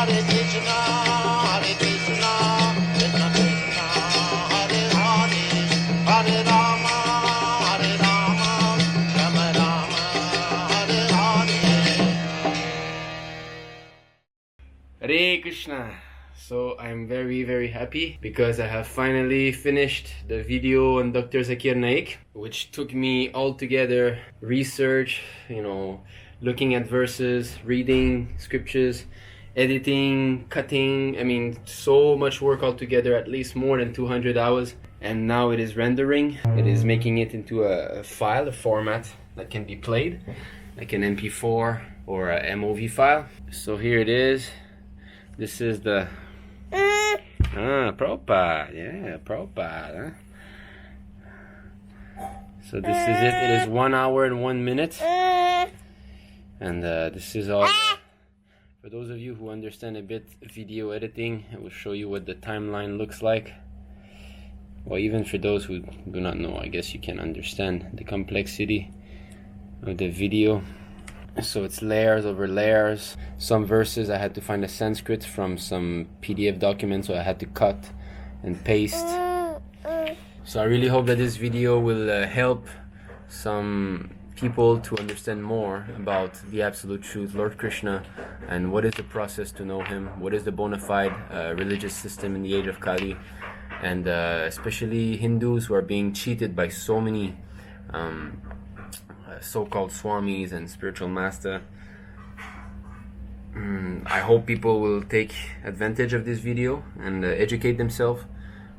Hare Krishna. So I'm very happy because I have finally finished the video on Dr. Zakir Naik, which took me altogether research, looking at verses, reading scriptures, editing, cutting. I mean, so much work altogether, at least more than 200 hours. And now it is rendering. It is making it into a file, a format that can be played, like an MP4 or a MOV file. So here it is. This is the Prabhupada. Yeah, Prabhupada. So this is it. It is 1 hour and 1 minute. And this is all. For those of you who understand a bit video editing, I will show you what the timeline looks like. Well, even for those who do not know, I guess you can understand the complexity of the video. So it's layers over layers. Some verses I had to find a Sanskrit from some PDF documents, so I had to cut and paste. So I really hope that this video will help some people to understand more about the absolute truth, Lord Krishna, and what is the process to know him, what is the bona fide religious system in the age of Kali, and especially Hindus who are being cheated by so many so-called Swamis and spiritual master. I hope people will take advantage of this video and educate themselves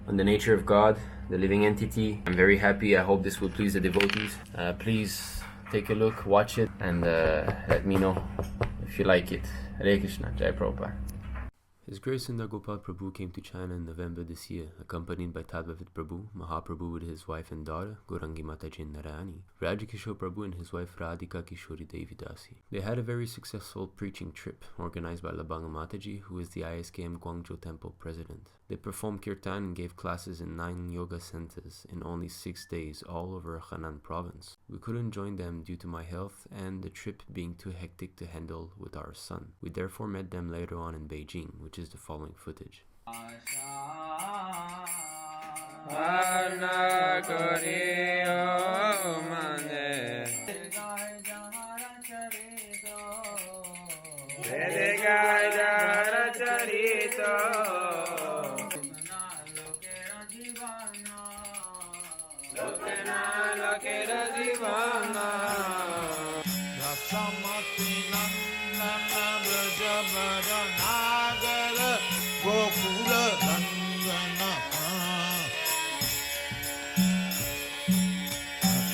on the nature of God, the living entity. I'm very happy. I hope this will please the devotees. Please take a look, watch it, and let me know if you like it. Hare Krishna, Jai Prabhupada. His Grace Sundar Gopal Prabhu came to China in November this year, accompanied by Tadbhavat Prabhu, Mahaprabhu with his wife and daughter, Gaurangi Mataji Narayani, Rajakishore Prabhu and his wife Radhika Kishori Devi Dasi. They had a very successful preaching trip, organized by Labanga Mataji, who is the ISKM Guangzhou Temple president. They performed kirtan and gave classes in 9 yoga centers in only 6 days all over Henan province. We couldn't join them due to my health and the trip being too hectic to handle with our son. We therefore met them later on in Beijing, which is the following footage.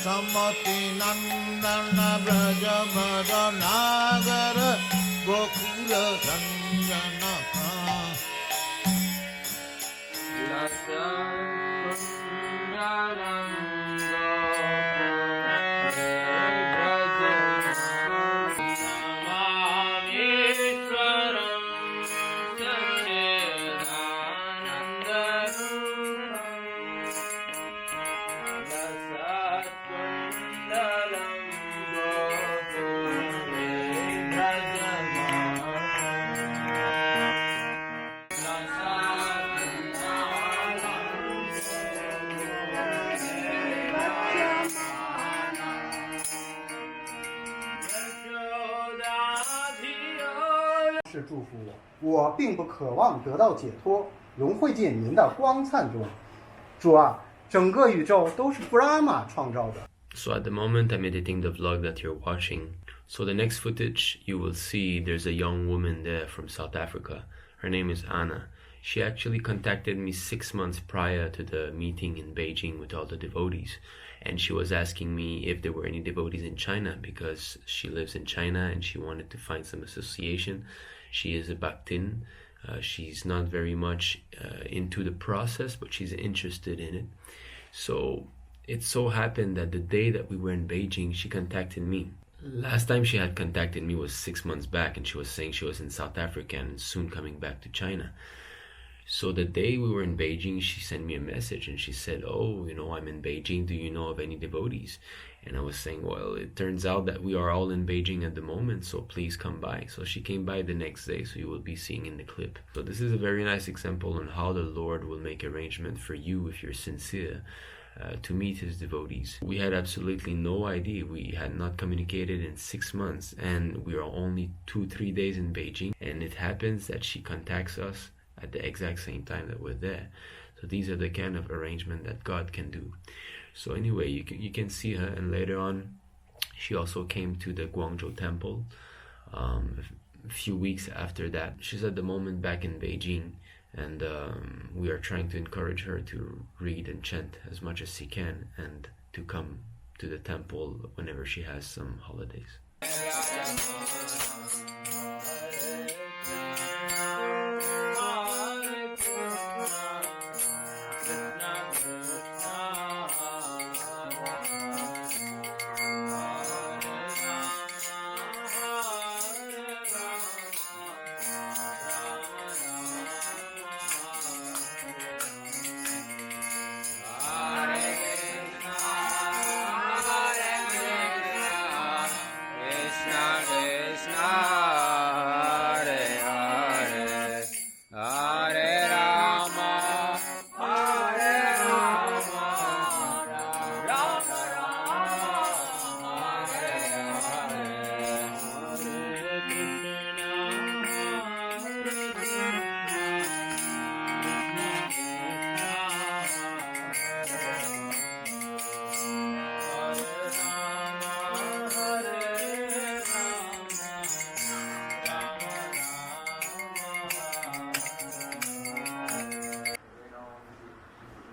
Samati Nandana Braja Bada Nagara Gokula Ranjana是祝福我，我并不渴望得到解脱，融汇进您的光灿中。主啊，整个宇宙都是 Brahma 创造的。 So at the moment I'm editing the vlog that you're watching. So the next footage you will see there's a young woman there from South Africa. Her name is Anna. She actually contacted me 6 months prior to the meeting in Beijing with all the devotees. And she was asking me if there were any devotees in China because she lives in China and she wanted to find some association. She is a Bhaktin. She's not very much into the process, but she's interested in it. So it so happened that the day that we were in Beijing, she contacted me. Last time she had contacted me was 6 months back, and she was saying she was in South Africa and soon coming back to China. So the day we were in Beijing, she sent me a message and she said, "Oh, I'm in Beijing. Do you know of any devotees?" And I was saying, well, it turns out that we are all in Beijing at the moment, so please come by. So she came by the next day, so you will be seeing in the clip. So this is a very nice example on how the Lord will make arrangement for you if you're sincere. To meet his devotees. We had absolutely no idea. We had not communicated in 6 months, and we are only 2-3 days in Beijing, and it happens that she contacts us at the exact same time that we're there. So these are the kind of arrangement that God can do. So anyway, you can see her, and later on she also came to the Guangzhou temple a few weeks after that. She's at the moment back in Beijing, and we are trying to encourage her to read and chant as much as she can, and to come to the temple whenever she has some holidays.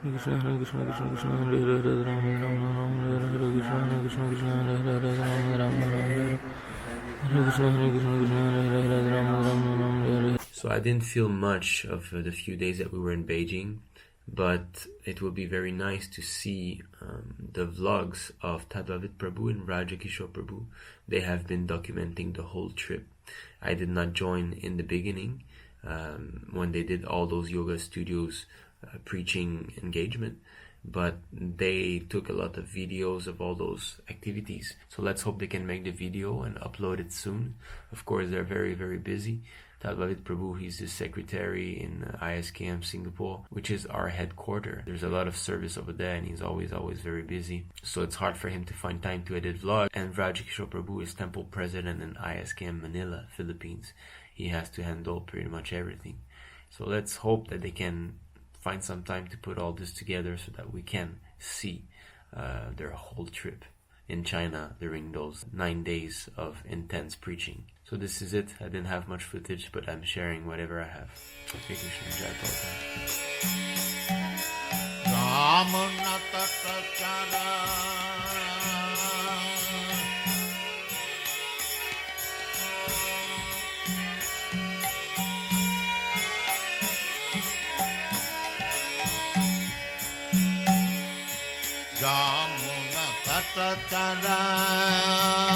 Krishna Krishna Krishna Krishna Hare Hare Hare Rama Rama Rama Hare Hare Krishna Krishna Krishna Hare Hare Hare Rama Rama Rama Hare Krishna Krishna Hare Hare Rama Rama Rama Hare. So I didn't feel much of the few days that we were in Beijing, but it will be very nice to see the vlogs of Tadvavid Prabhu and Rajakishore Prabhu. They have been documenting the whole trip. I did not join in the beginning when they did all those yoga studios preaching engagement, but they took a lot of videos of all those activities. So let's hope they can make the video and upload it soon. Of course, they're very, very busy. Tadvavid Prabhu, he's the secretary in ISKM Singapore, which is our headquarters. There's a lot of service over there, and he's always very busy. So it's hard for him to find time to edit vlogs. And Rajakishore Prabhu is temple president in ISKM Manila, Philippines. He has to handle pretty much everything. So let's hope that they can find some time to put all this together so that we can see their whole trip in China during those 9 days of intense preaching. So this is it. I didn't have much footage, but I'm sharing whatever I have. Sri Krishna, Jai Prabhupada.